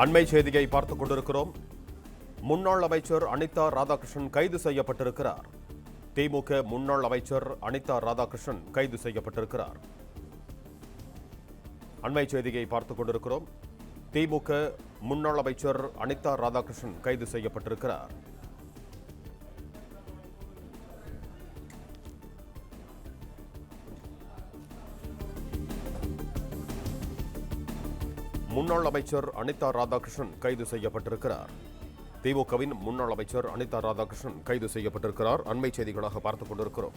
அண்மை செய்தியை பார்த்துக் கொண்டிருக்கிறோம். முன்னாள் அமைச்சர் அனிதா ராதாகிருஷ்ணன் கைது செய்யப்பட்டிருக்கிறார். திமுக முன்னாள் அமைச்சர் அனிதா ராதாகிருஷ்ணன் கைது செய்யப்பட்டிருக்கிறார். அண்மை செய்தியை பார்த்துக் கொண்டிருக்கிறோம். திமுக முன்னாள் அமைச்சர் அனிதா ராதாகிருஷ்ணன் கைது செய்யப்பட்டிருக்கிறார். முன்னாள் அமைச்சர் அனிதா ராதாகிருஷ்ணன் கைது செய்யப்பட்டிருக்கிறார். திமுகவின் முன்னாள் அமைச்சர் அனிதா ராதாகிருஷ்ணன் கைது செய்யப்பட்டிருக்கிறார். அண்மை செய்திகளாக பார்த்துக் கொண்டிருக்கிறோம்.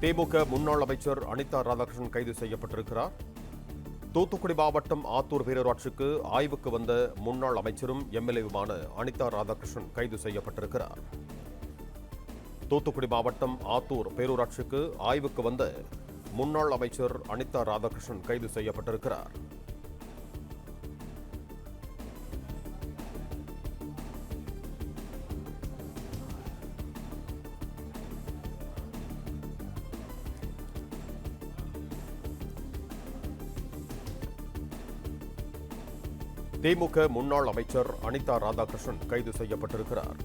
திமுக முன்னாள் அமைச்சர் அனிதா ராதாகிருஷ்ணன் கைது செய்யப்பட்டிருக்கிறார். தூத்துக்குடி மாவட்டம் ஆத்தூர் பேரூராட்சிக்கு ஆய்வுக்கு வந்த முன்னாள் அமைச்சரும் எம்எல்ஏவுமான அனிதா ராதாகிருஷ்ணன் கைது செய்யப்பட்டிருக்கிறார். தூத்துக்குடி மாவட்டம் ஆத்தூர் பேரூராட்சிக்கு ஆய்வுக்கு வந்த முன்னாள் அமைச்சர் அனிதா ராதாகிருஷ்ணன் கைது செய்யப்பட்டிருக்கிறார். திமுக முன்னாள் அமைச்சர் அனிதா ராதாகிருஷ்ணன் கைது செய்யப்பட்டிருக்கிறார்.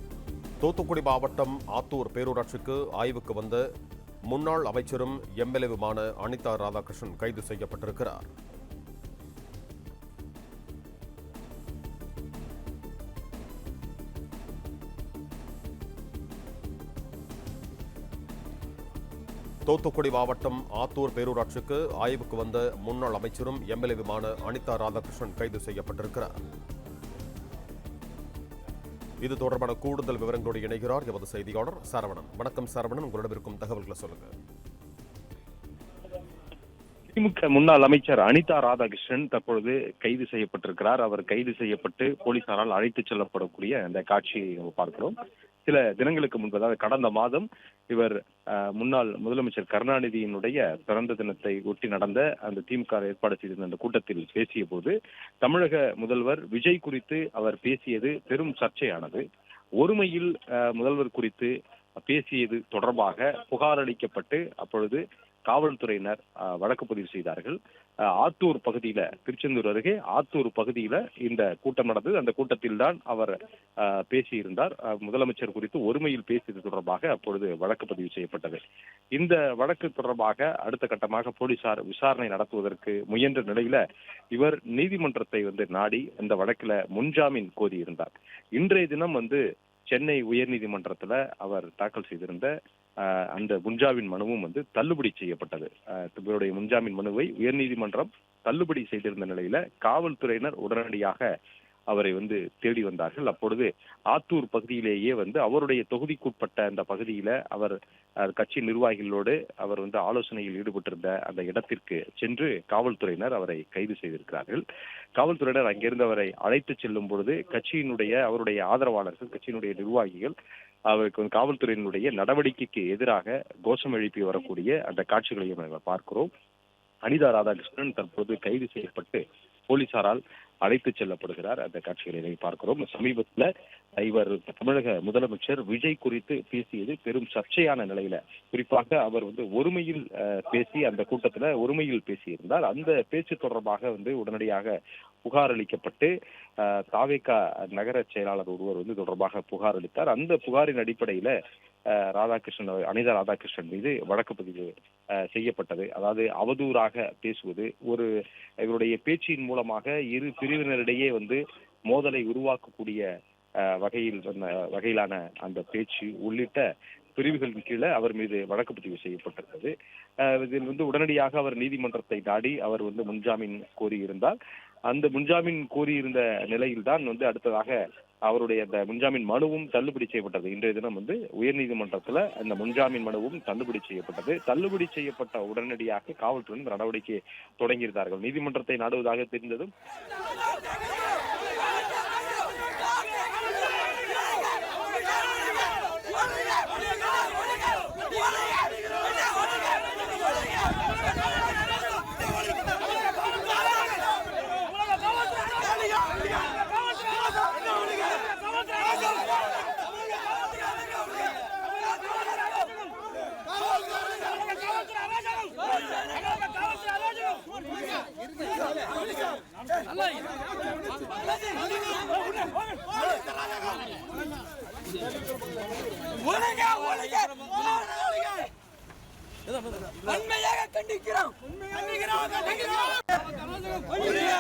தூத்துக்குடி மாவட்டம் ஆத்தூர் பேரூராட்சிக்கு ஆய்வுக்கு வந்த முன்னாள் அமைச்சரும் எம்எல்ஏவுமான அனிதா ராதாகிருஷ்ணன் கைது செய்யப்பட்டிருக்கிறார். தூத்துக்குடி மாவட்டம் ஆத்தூர் பேரூராட்சிக்கு ஆய்வுக்கு வந்த முன்னாள் அமைச்சரும் எம்எல்ஏவுமான அனிதா ராதாகிருஷ்ணன் கைது செய்யப்பட்டிருக்கிறார். இது தொடர்பான கூடுதல் விவரங்களோடு இணைகிறார் எமது செய்தியாளர் சரவணன். வணக்கம் சரவணன், உங்களிடம் இருக்கும் தகவல்களை சொல்லுங்க. திமுக முன்னாள் அமைச்சர் அனிதா ராதாகிருஷ்ணன் தற்பொழுது கைது செய்யப்பட்டிருக்கிறார். அவர் கைது செய்யப்பட்டு போலீசாரால் அழைத்துச் செல்லப்படக்கூடிய அந்த காட்சியை பார்க்கிறோம். சில தினங்களுக்கு முன்பதாக கடந்த மாதம் இவர் முன்னாள் முதலமைச்சர் கருணாநிதியினுடைய பிறந்த தினத்தை ஒட்டி நடந்த அந்த திமுக ஏற்பாடு செய்திருந்த அந்த கூட்டத்தில் பேசிய போது தமிழக முதல்வர் விஜய் குறித்து அவர் பேசியது பெரும் சர்ச்சையானது. ஒருமையில் முதல்வர் குறித்து பேசியது தொடர்பாக புகார் அளிக்கப்பட்டு அப்பொழுது காவல்துறையினர் வழக்கு பதிவு செய்தார்கள். ஆத்தூர் பகுதியில, திருச்செந்தூர் அருகே ஆத்தூர் பகுதியில இந்த கூட்டம் நடந்தது. அந்த கூட்டத்தில் தான் அவர் பேசியிருந்தார். முதலமைச்சர் குறித்து ஒருமையில் பேசியது தொடர்பாக அப்பொழுது வழக்கு பதிவு செய்யப்பட்டது. இந்த வழக்கு தொடர்பாக அடுத்த கட்டமாக போலீசார் விசாரணை நடத்துவதற்கு முயன்ற நிலையில இவர் நீதிமன்றத்தை நாடி அந்த வழக்குல முன்ஜாமீன் கோரியிருந்தார். இன்றைய தினம் சென்னை உயர்நீதிமன்றத்துல அவர் தாக்கல் செய்திருந்த அந்த முன்ஜாமீன் மனுவும் தள்ளுபடி செய்யப்பட்டது. இவருடைய முன்ஜாமீன் மனுவை உயர்நீதிமன்றம் தள்ளுபடி செய்திருந்த நிலையில காவல்துறையினர் உடனடியாக அவரை தேடி வந்தார்கள். அப்பொழுது ஆத்தூர் பகுதியிலேயே அவருடைய தொகுதிக்குட்பட்ட அந்த பகுதியில அவர் கட்சி நிர்வாகிகளோடு அவர் ஆலோசனையில் ஈடுபட்டிருந்த அந்த இடத்திற்கு சென்று காவல்துறையினர் அவரை கைது செய்திருக்கிறார்கள். காவல்துறையினர் அங்கிருந்து அவரை அழைத்து செல்லும் பொழுது அவருடைய ஆதரவாளர்கள், கட்சியினுடைய நிர்வாகிகள் அவருக்கு காவல்துறையினுடைய நடவடிக்கைக்கு எதிராக கோஷம் எழுப்பி வரக்கூடிய அந்த காட்சிகளையும் நாங்கள் பார்க்கிறோம். அனிதா ராதாகிருஷ்ணன் தற்போது கைது செய்யப்பட்டு போலீசாரால் அழைத்து செல்லப்படுகிறார். அந்த காட்சிகளை பார்க்கிறோம். சமீபத்தில் இவர் தமிழக முதலமைச்சர் விஜய் குறித்து பேசியது பெரும் சர்ச்சையான நிலையில, குறிப்பாக அவர் ஒருமையில் பேசி அந்த கூட்டத்துல ஒருமையில் பேசியிருந்தார். அந்த பேச்சு தொடர்பாக உடனடியாக புகார் அளிக்கப்பட்டு தாவேகா நகர செயலாளர் ஒருவர் தொடர்பாக புகார் அளித்தார். அந்த புகாரின் அடிப்படையில அனிதா ராதாகிருஷ்ணன் மீது வழக்கு பதிவு செய்யப்பட்டது. அதாவது அவதூறாக பேசுவது, இவருடைய பேச்சின் மூலமாக இரு பிரிவினரிடையே மோதலை உருவாக்கக்கூடிய வகையிலான அந்த பேச்சு உள்ளிட்ட பிரிவுகளின் கீழே அவர் மீது வழக்கு பதிவு செய்யப்பட்டிருந்தது. இதில் உடனடியாக அவர் நீதிமன்றத்தை நாடி அவர் முன்ஜாமீன் கோரியிருந்தார். அந்த முன்ஜாமீன் கோரியிருந்த நிலையில்தான் அடுத்ததாக அவருடைய அந்த முன்ஜாமீன் மனுவும் தள்ளுபடி செய்யப்பட்டது. இன்றைய தினம் உயர்நீதிமன்றத்துல அந்த முன்ஜாமீன் மனுவும் தள்ளுபடி செய்யப்பட்டது. தள்ளுபடி செய்யப்பட்ட உடனடியாக காவல்துறையினர் நடவடிக்கை தொடங்கியிருந்தார்கள். நீதிமன்றத்தை நாடுவதாக தெரிந்ததும் வன்மையாக கண்டிக்கிறோம். ஒழிய